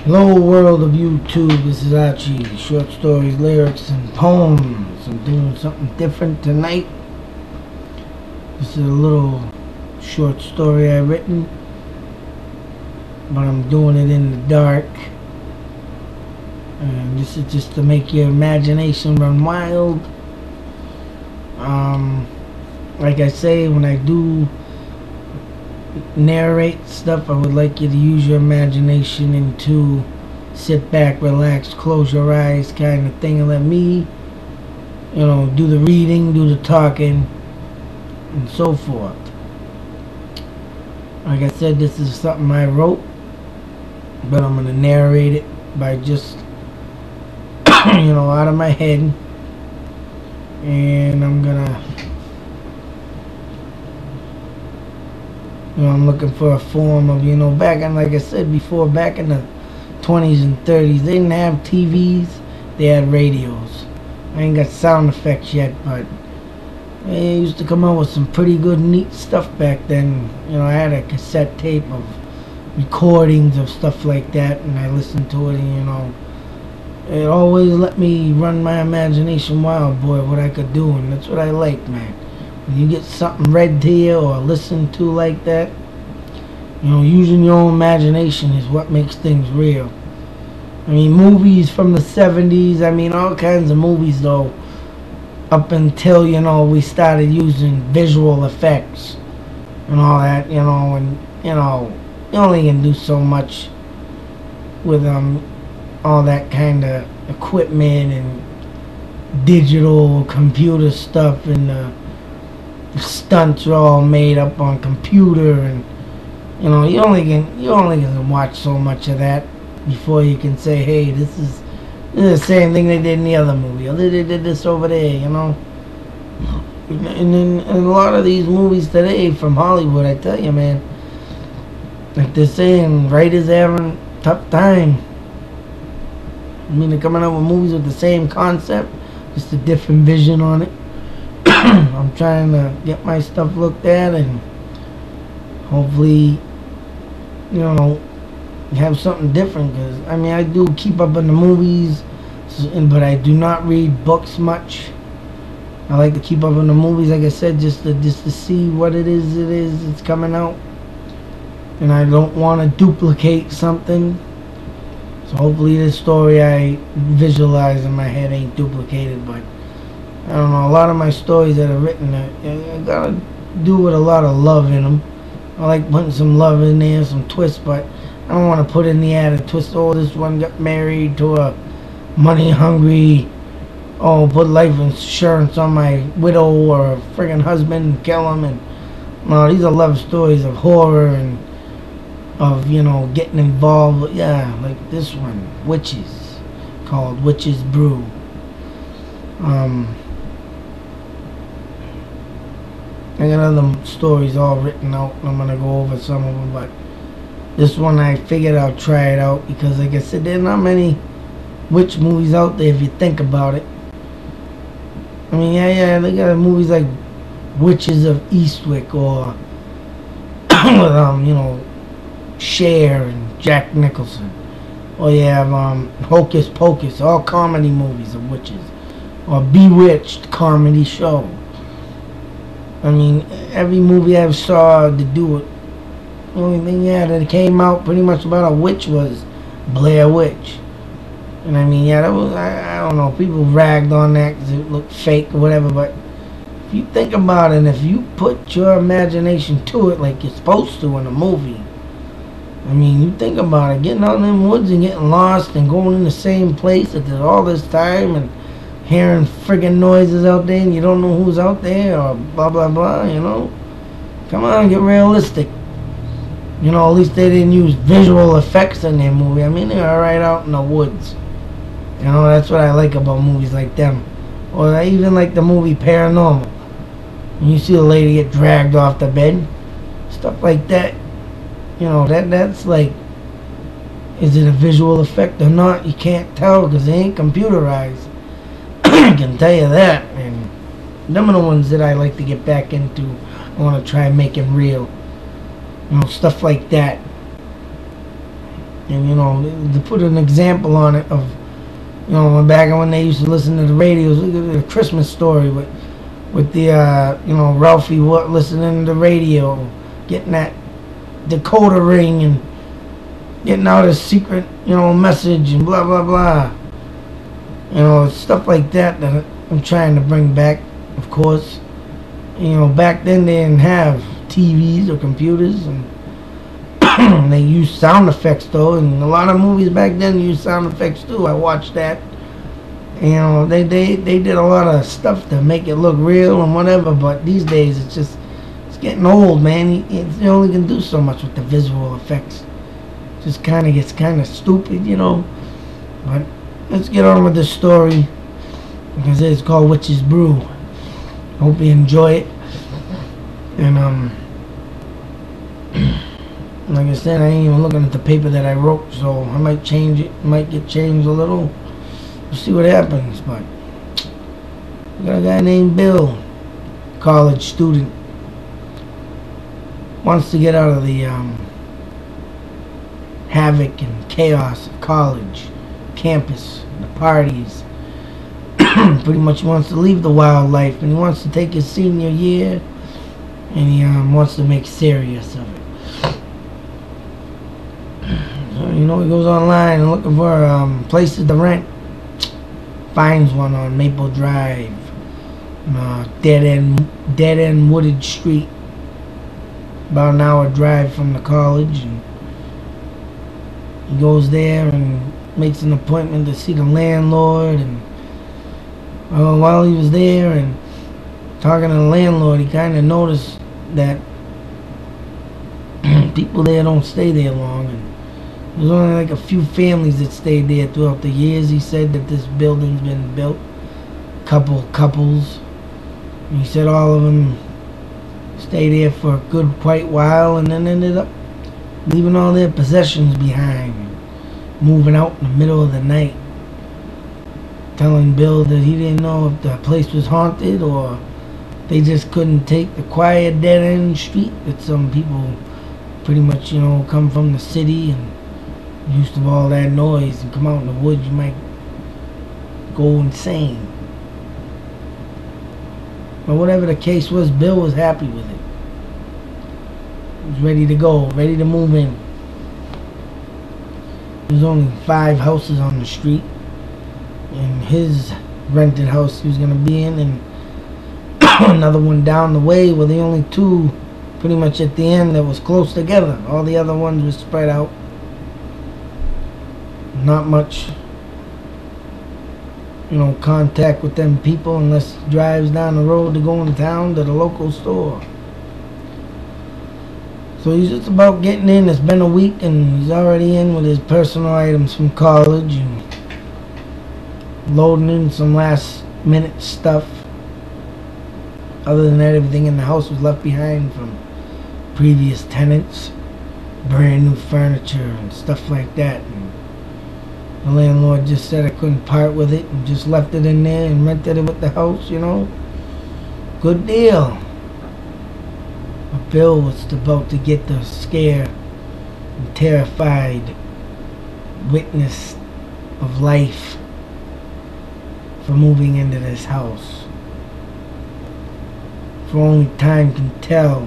Hello world of YouTube, this is Archie. Short stories, lyrics, and poems. I'm doing something different tonight. This is a little short story I've written, but I'm doing it in the dark. And this is just to make your imagination run wild. Like I say, when I do narrate stuff, I would like you to use your imagination and to sit back, relax, close your eyes kind of thing, and let me, do the reading, do the talking, and so forth. Like I said, this is something I wrote, but I'm going to narrate it by just, out of my head, and I'm going to I'm looking for a form of, back in, like I said before, back in the 20s and 30s, they didn't have TVs, they had radios. I ain't got sound effects yet, but they used to come out with some pretty good, neat stuff back then. I had a cassette tape of recordings of stuff like that, and I listened to it, and, it always let me run my imagination wild, boy, what I could do, and that's what I like, man. When you get something read to you or listened to like that, using your own imagination is what makes things real. I mean, movies from the 70s, all kinds of movies, though, up until, we started using visual effects and all that, and, you only can do so much with, all that kind of equipment and digital computer stuff, and, stunts are all made up on computer, and you only can watch so much of that before you can say, hey, this is the same thing they did in the other movie, or they did this over there, and in a lot of these movies today from Hollywood, I tell you, man, like they're saying, writers are having a tough time. They're coming up with movies with the same concept, just a different vision on it. I'm trying to get my stuff looked at and hopefully, have something different, because I do keep up in the movies, but I do not read books much. I like to keep up in the movies, like I said, just to see what it is it's coming out, and I don't want to duplicate something. So hopefully this story I visualize in my head ain't duplicated, but I don't know, a lot of my stories that are written, I gotta do with a lot of love in them. I like putting some love in there, some twist, but I don't want to put in the added twist, oh, this one got married to a money-hungry, oh, put life insurance on my widow or a friggin' husband and kill him. And no, these are love stories of horror and of, getting involved. Yeah, like this one, Witches, called Witches Brew. I got other stories all written out, and I'm going to go over some of them, but this one I figured I'll try it out, because like I said, there are not many witch movies out there if you think about it. Yeah, they got movies like Witches of Eastwick, or with, Cher and Jack Nicholson. Or you have Hocus Pocus, all comedy movies of witches. Or Bewitched comedy show. Every I ever saw to do it. The only thing, that came out pretty much about a witch was Blair Witch. And that was, I don't know, people ragged on that because it looked fake or whatever, but if you think about it, and if you put your imagination to it like you're supposed to in a movie, you think about it, getting out in them woods and getting lost and going in the same place at all this time, and hearing friggin' noises out there, and you don't know who's out there, or blah blah blah, Come on, get realistic. At least they didn't use visual effects in their movie. They were right out in the woods. That's what I like about movies like them. Or I even like the movie Paranormal. When you see the lady get dragged off the bed, stuff like that. That's like, is it a visual effect or not? You can't tell, because they ain't computerized. I can tell you that, and them are the ones that I like to get back into. I want to try and make it real, stuff like that. And you know, to put an example on it of, you know, back when they used to listen to the radios, look at the Christmas Story with the you know, Ralphie listening to the radio, getting that decoder ring and getting out a secret, you know, message and blah blah blah. You know, stuff like that that I'm trying to bring back, of course. You know, back then they didn't have TVs or computers, and they used sound effects though, and a lot of movies back then used sound effects too. I watched that. You know, they did a lot of stuff to make it look real and whatever, but these days it's getting old, man. You only can do so much with the visual effects. Just kind of gets kind of stupid, you know. But let's get on with the story, because it's called Witch's Brew. Hope you enjoy it. And like I said, I ain't even looking at the paper that I wrote, so I might change it. Might get changed a little. We'll see what happens. But we got a guy named Bill, college student, wants to get out of the havoc and chaos of college, campus, the parties. Pretty much wants to leave the wild life, and he wants to take his senior year, and he wants to make serious of it. So, you know, he goes online and looking for places to rent. Finds one on Maple Drive, dead end wooded street, about an hour drive from the college. And he goes there and makes an appointment to see the landlord. And while he was there and talking to the landlord, he kind of noticed that people there don't stay there long, and there's only like a few families that stayed there throughout the years. He said that this building's been built, couples, and he said all of them stayed there for a good quite while, and then ended up leaving all their possessions behind, moving out in the middle of the night, telling Bill that he didn't know if the place was haunted or they just couldn't take the quiet dead end street that some people pretty much, you know, come from the city and used to all that noise, and come out in the woods, you might go insane. But whatever the case was, Bill was happy with it. He was ready to go, ready to move in. There's only 5 houses on the street, and his rented house he was going to be in, and another one down the way were the only 2 pretty much at the end that was close together. All the other ones were spread out. Not much, you know, contact with them people unless he drives down the road to go in town to the local store. So he's just about getting in. It's been a week and he's already in with his personal items from college and loading in some last minute stuff. Other than that, everything in the house was left behind from previous tenants, brand new furniture and stuff like that. And the landlord just said I couldn't part with it and just left it in there and rented it with the house, you know. Good deal. But Bill was about to get the scared and terrified witness of life for moving into this house. For only time can tell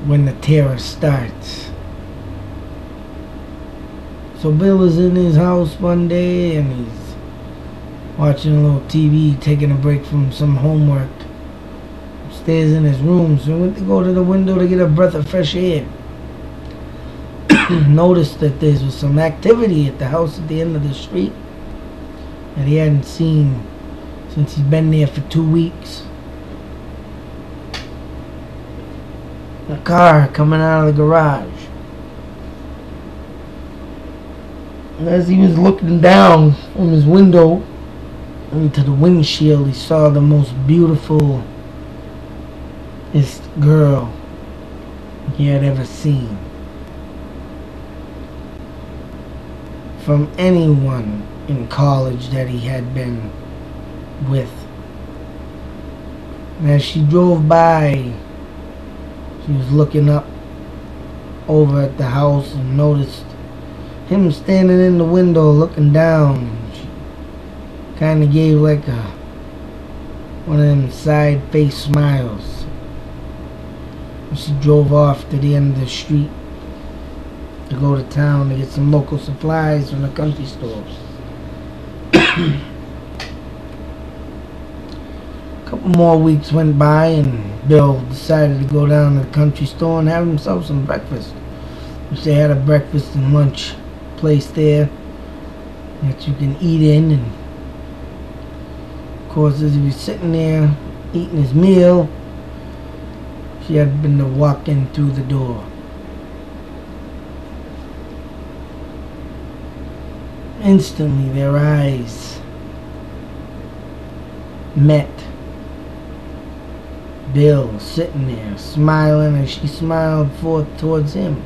when the terror starts. So Bill is in his house one day and he's watching a little TV, taking a break from some homework. Upstairs in his room, so he went to go to the window to get a breath of fresh air. Noticed that there was some activity at the house at the end of the street that he hadn't seen since he'd been there for 2 weeks. A car coming out of the garage. And as he was looking down from his window into the windshield, he saw the most beautiful girl he had ever seen. From anyone in college that he had been with. And as she drove by, she was looking up over at the house and noticed him standing in the window looking down. She kind of gave like one of them side face smiles. And she drove off to the end of the street to go to town to get some local supplies from the country stores. A couple more weeks went by and Bill decided to go down to the country store and have himself some breakfast. Which they had a breakfast and lunch place there that you can eat in, and of course as he was sitting there eating his meal, she had been to walk in through the door. Instantly their eyes met. Bill sitting there smiling as she smiled forth towards him.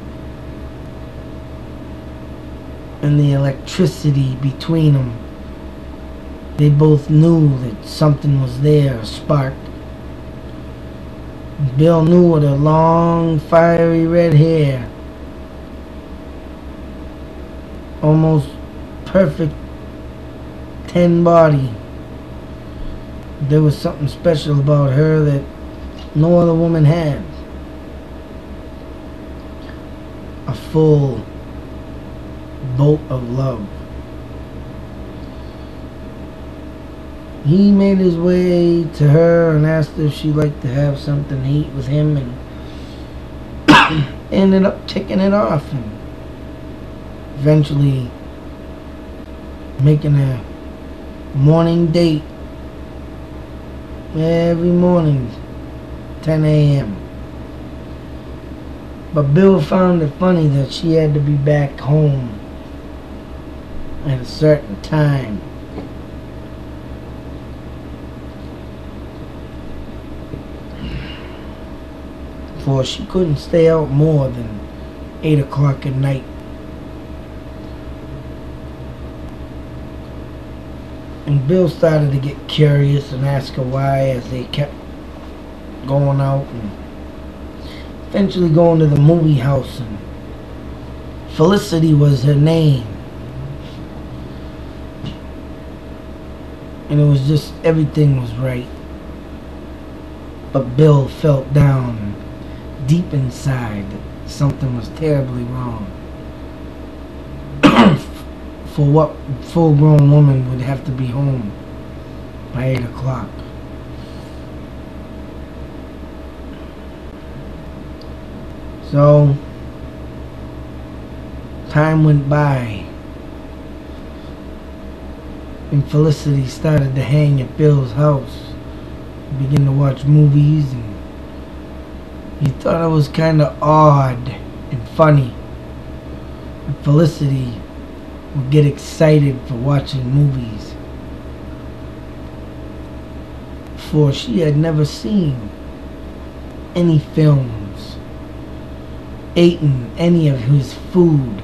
And the electricity between them, they both knew that something was there, a spark. Bill knew with her long, fiery red hair, almost perfect 10 body, there was something special about her that no other woman had. A full boat of love. He made his way to her and asked if she'd like to have something to eat with him, and ended up taking it off and eventually making a morning date every morning, 10 a.m. But Bill found it funny that she had to be back home at a certain time. For she couldn't stay out more than 8 o'clock at night. And Bill started to get curious and ask her why as they kept going out and eventually going to the movie house, and Felicity was her name. And it was just, everything was right. But Bill felt down deep inside that something was terribly wrong. For what full-grown woman would have to be home by 8 o'clock? So, time went by, and Felicity started to hang at Bill's house, begin to watch movies, and he thought it was kind of odd and funny that Felicity would get excited for watching movies, for she had never seen any films, eaten any of his food,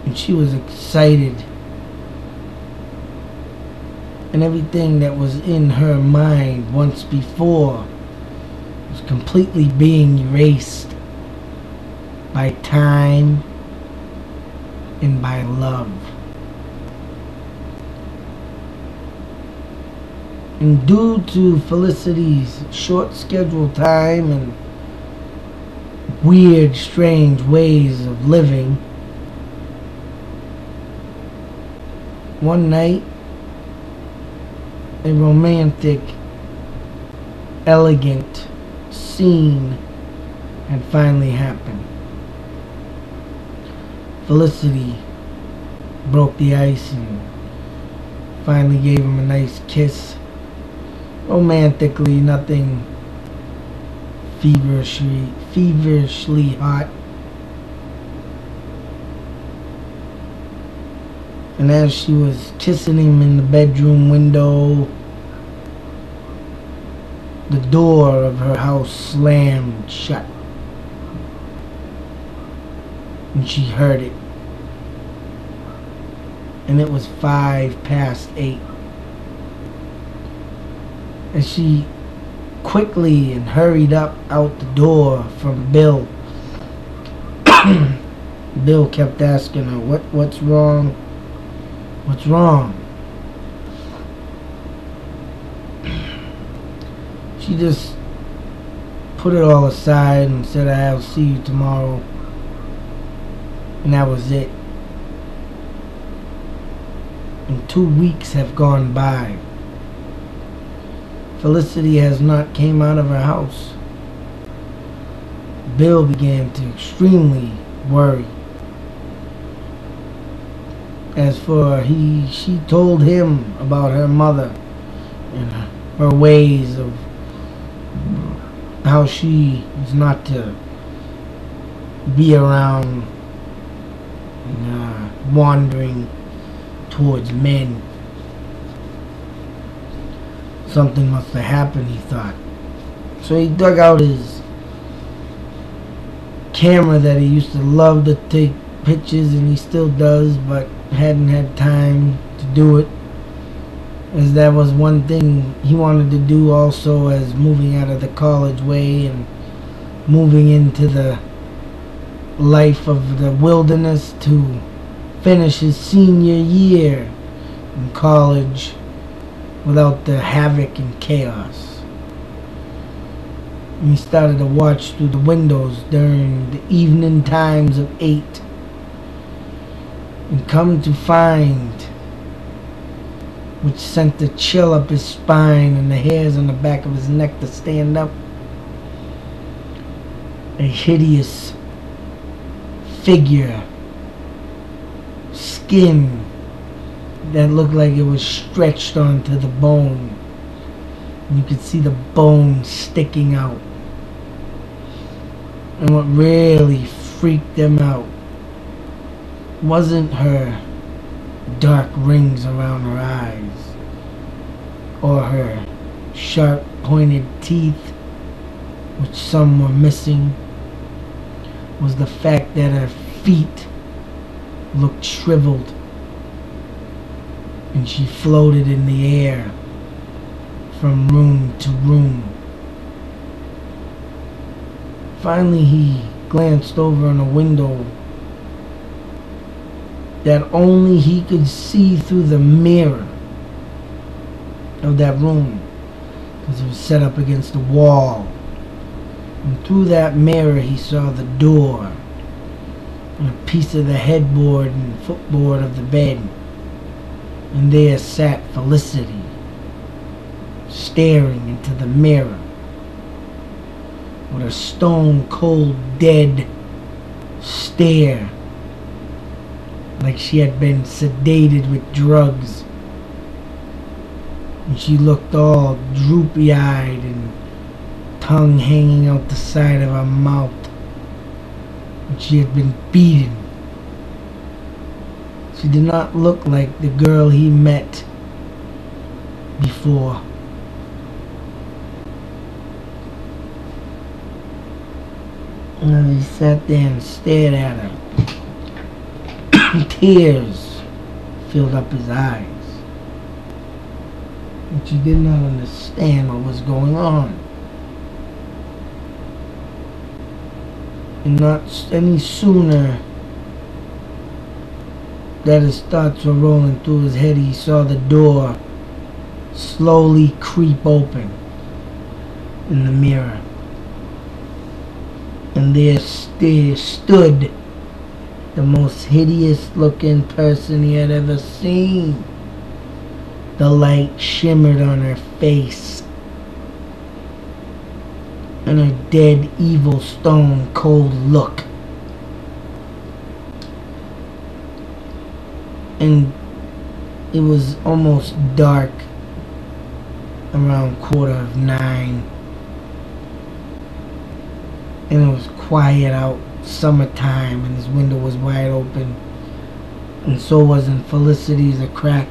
and she was excited, and everything that was in her mind once before was completely being erased by time and by love. And due to Felicity's short scheduled time and weird, strange ways of living, one night a romantic, elegant scene had finally happened. Felicity broke the ice and finally gave him a nice kiss. Romantically, nothing feverishly hot. And as she was kissing him in the bedroom window, the door of her house slammed shut. And she heard it. And it was 8:05. And she quickly and hurried up out the door from Bill. Bill kept asking her, what's wrong? What's wrong? She just put it all aside and said, I'll see you tomorrow. And that was it. And 2 weeks have gone by. Felicity has not came out of her house. Bill began to extremely worry. As for she told him about her mother and her ways of how she is not to be around wandering towards men. Something must have happened, he thought. So he dug out his camera that he used to love to take pictures, and he still does, but hadn't had time to do it, as that was one thing he wanted to do also, as moving out of the college way and moving into the life of the wilderness to finish his senior year in college without the havoc and chaos. And he started to watch through the windows during the evening times of 8, and come to find, which sent the chill up his spine and the hairs on the back of his neck to stand up, a hideous figure, skin that looked like it was stretched onto the bone. You could see the bone sticking out. And what really freaked them out wasn't her dark rings around her eyes or her sharp pointed teeth, which some were missing. Was the fact that her feet looked shriveled and she floated in the air from room to room. Finally he glanced over in a window that only he could see through the mirror of that room, because it was set up against the wall. And through that mirror he saw the door and a piece of the headboard and footboard of the bed. And there sat Felicity, staring into the mirror with a stone cold dead stare, like she had been sedated with drugs. And she looked all droopy eyed and tongue hanging out the side of her mouth. And she had been beaten. She did not look like the girl he met before. And he sat there and stared at her. Tears filled up his eyes. And she did not understand what was going on. And not any sooner that his thoughts were rolling through his head, he saw the door slowly creep open in the mirror. And there stood the most hideous looking person he had ever seen. The light shimmered on her face, and her dead, evil, stone cold look. And it was almost dark, around 9:15, and it was quiet out, summertime, and his window was wide open, and so wasn't Felicity's a crack.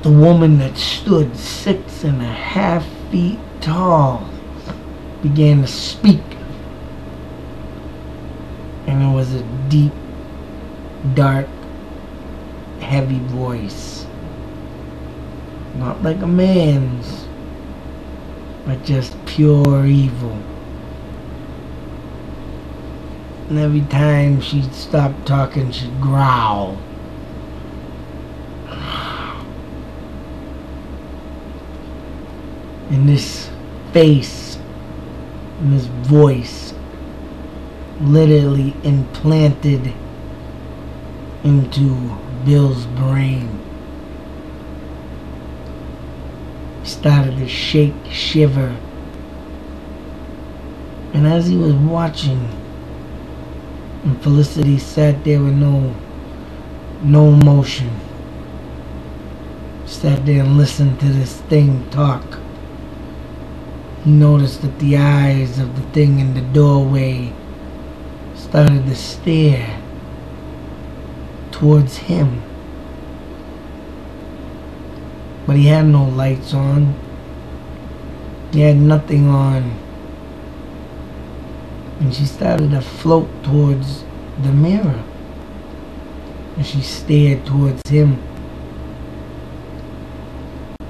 The woman that stood 6.5 feet tall began to speak, and it was a deep, dark, heavy voice, not like a man's, but just pure evil. And every time she'd stop talking, she'd growl. And this face and this voice literally implanted into Bill's brain. He started to shake, shiver. And as he was watching, and Felicity sat there with no emotion, sat there and listened to this thing talk, he noticed that the eyes of the thing in the doorway started to stare towards him. But he had no lights on. He had nothing on. And she started to float towards the mirror. And she stared towards him.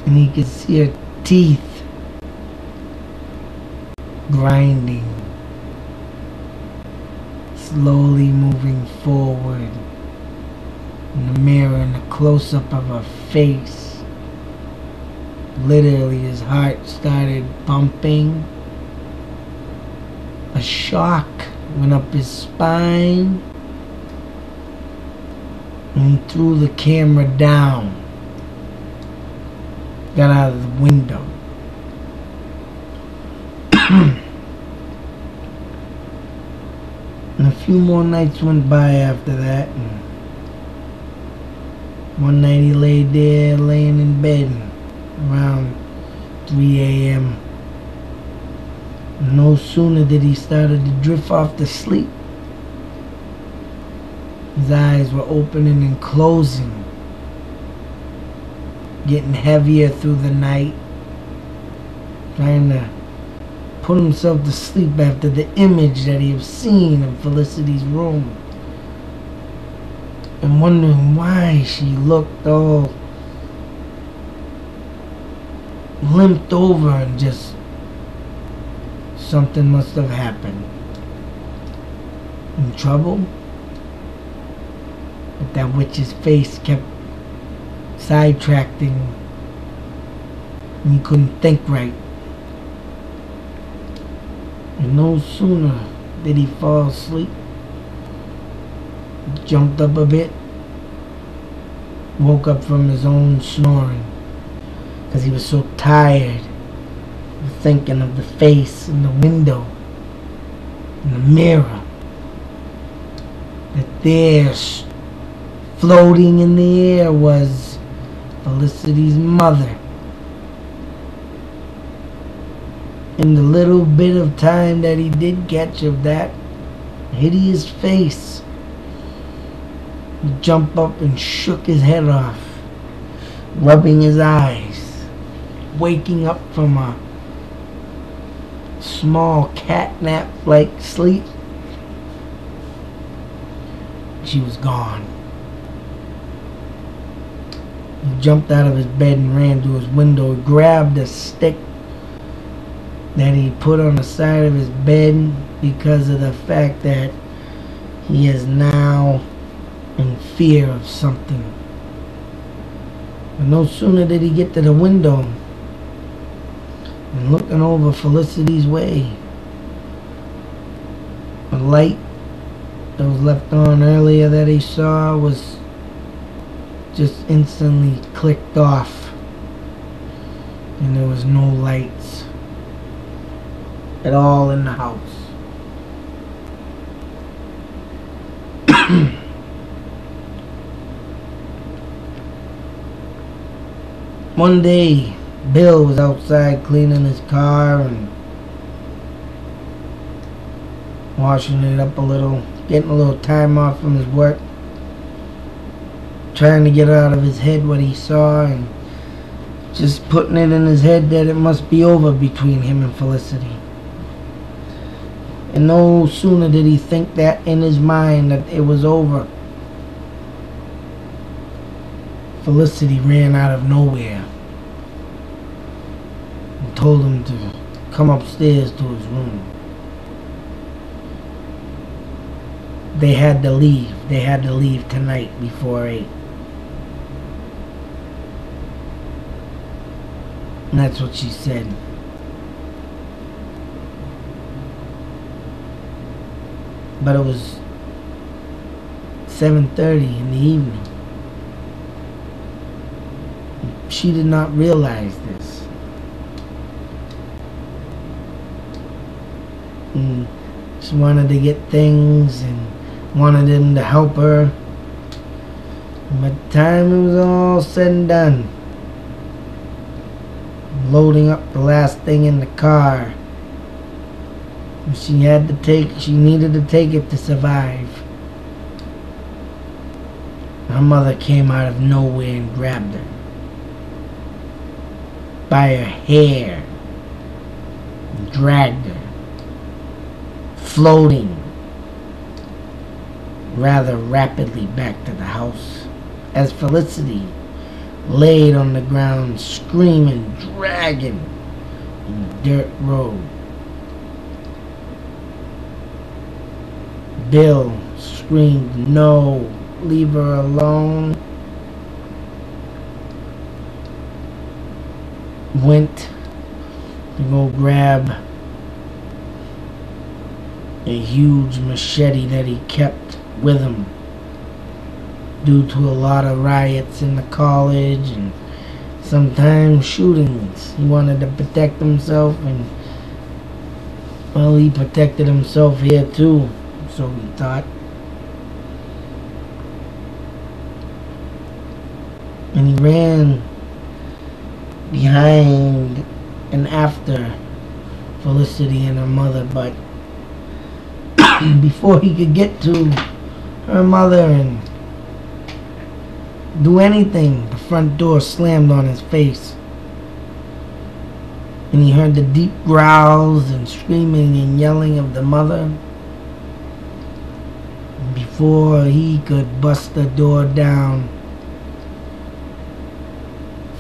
And he could see her teeth grinding, slowly moving forward in the mirror, and the close-up of her face. Literally his heart started bumping. A shock went up his spine, and he threw the camera down, got out of the window. And a few more nights went by after that, and one night he laid there laying in bed around 3 a.m. No sooner did he started to drift off to sleep, his eyes were opening and closing, getting heavier through the night, trying to put himself to sleep after the image that he had seen in Felicity's room, and wondering why she looked all limped over, and just something must have happened. In trouble? But that witch's face kept sidetracking, and he couldn't think right. And no sooner did he fall asleep, he jumped up a bit, woke up from his own snoring, because he was so tired of thinking of the face in the window, in the mirror, that there, floating in the air, was Felicity's mother. In the little bit of time that he did catch of that hideous face, he jumped up and shook his head off, rubbing his eyes, waking up from a small catnap-like sleep. She was gone. He jumped out of his bed and ran to his window, grabbed a stick that he put on the side of his bed, because of the fact that he is now in fear of something. And no sooner did he get to the window and looking over Felicity's way, a light that was left on earlier that he saw was just instantly clicked off, and there was no lights at all in the house. One day, Bill was outside cleaning his car and washing it up a little, getting a little time off from his work, trying to get out of his head what he saw, and just putting it in his head that it must be over between him and Felicity. And no sooner did he think that in his mind that it was over, Felicity ran out of nowhere and told him to come upstairs to his room. they had to leave. They had to leave tonight before 8. And that's what she said. But it was 7:30 in the evening. She did not realize this. And she wanted to get things and wanted him to help her. And by the time it was all said and done, loading up the last thing in the car, she needed to take it to survive. Her mother came out of nowhere and grabbed her by her hair and dragged her, floating rather rapidly back to the house as Felicity laid on the ground screaming, dragging in the dirt road. Bill screamed, "No, leave her alone." Went to go grab a huge machete that he kept with him due to a lot of riots in the college and sometimes shootings. He wanted to protect himself, and well, he protected himself here too, so he thought. And he ran behind and after Felicity and her mother, but before he could get to her mother and do anything, the front door slammed on his face, and he heard the deep growls and screaming and yelling of the mother. Before he could bust the door down,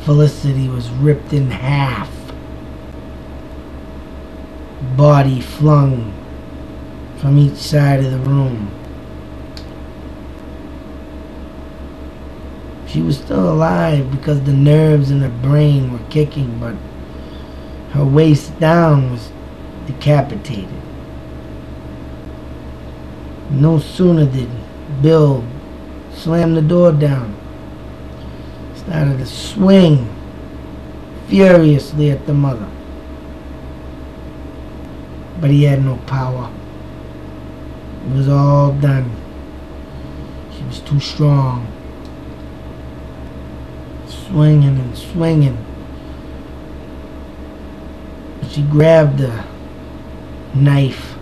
Felicity was ripped in half, body flung from each side of the room. She was still alive because the nerves in her brain were kicking, but her waist down was decapitated. No sooner did Bill slam the door down, started to swing furiously at the mother, but he had no power. It was all done. She was too strong. Swinging and swinging. She grabbed the knife,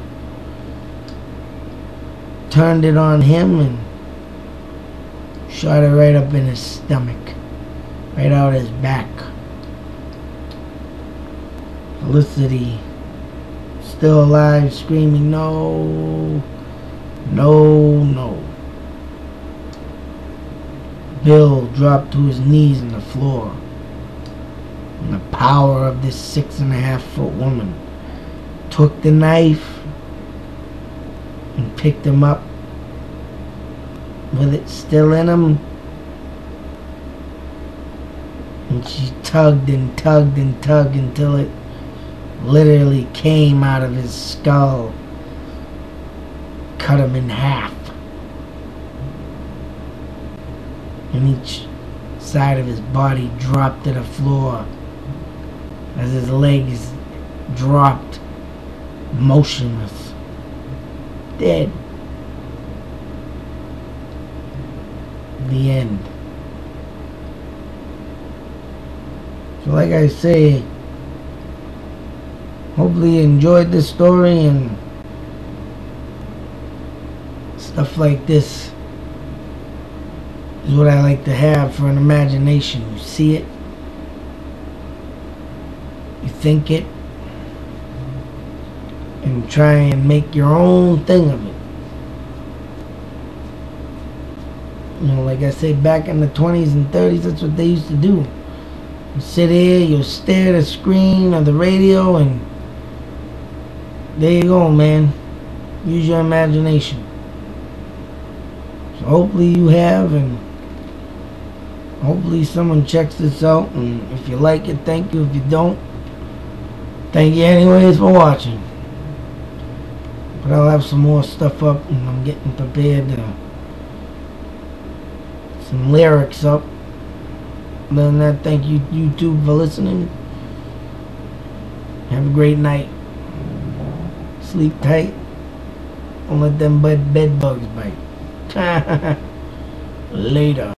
turned it on him, and shot it right up in his stomach, right out his back. Felicity, still alive, screaming, "No, no, no." Bill dropped to his knees on the floor, and the power of this 6.5-foot woman took the knife and picked him up with it still in him, and she tugged and tugged and tugged until it literally came out of his skull, cut him in half, and each side of his body dropped to the floor as his legs dropped motionless, dead. The end. So like I say, hopefully you enjoyed this story, and stuff like this is what I like to have for an imagination. You see it, you think it, and try and make your own thing of it. You know, like I say, back in the 20s and 30s, that's what they used to do. You sit here, you stare at the screen or the radio, and there you go, man. Use your imagination. So hopefully you have, and hopefully someone checks this out. And if you like it, thank you. If you don't, thank you anyways for watching. But I'll have some more stuff up, and I'm getting prepared to some lyrics up. Other than that, thank you YouTube for listening. Have a great night. Sleep tight. Don't let them bed bugs bite. Later.